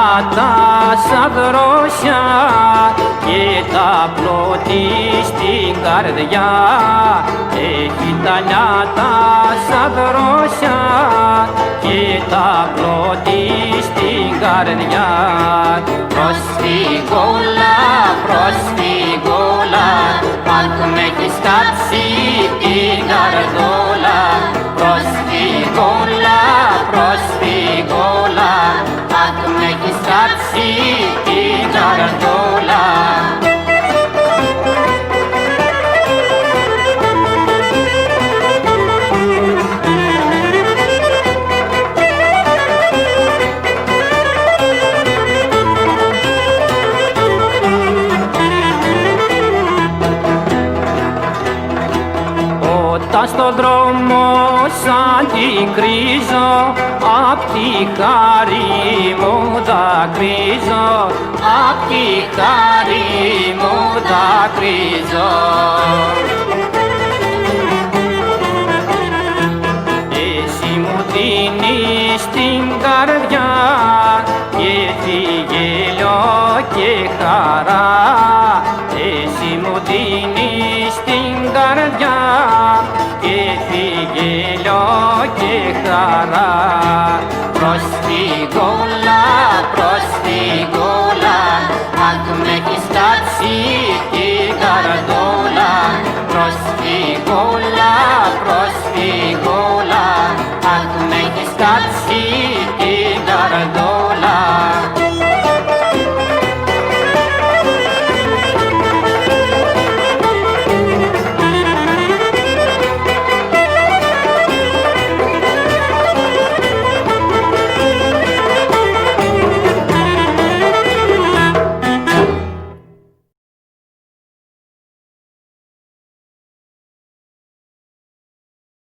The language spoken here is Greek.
νιάτα σαν δρόσια και τα πλώτη στην καρδιά. Έχει τα νιάτα σαν δρόσια και τα πλώτη στην καρδιά. Προσφυγούλα, προσφυγούλα, αν του με έχεις κάψει την καρδούλα. Προσφυγούλα, προσφυγούλα, αν του με έχεις κάψει την καρδούλα. Όταν στον δρόμο σαν την κρίζω, απ' τη χάρη μου δακρύζω, απ' τη χάρη μου δακρύζω. Εσύ μου δίνεις την καρδιά και τη γέλιο και χαρά. Εσύ μου δίνεις την καρδιά και τη γέλιο και χαρά. Προσφυγούλα, προσφυγούλα, αν του με έχεις κάψει την καρδούλα. Προσφυγούλα, προσφυγούλα, αν του με έχεις κάψει την καρδούλα.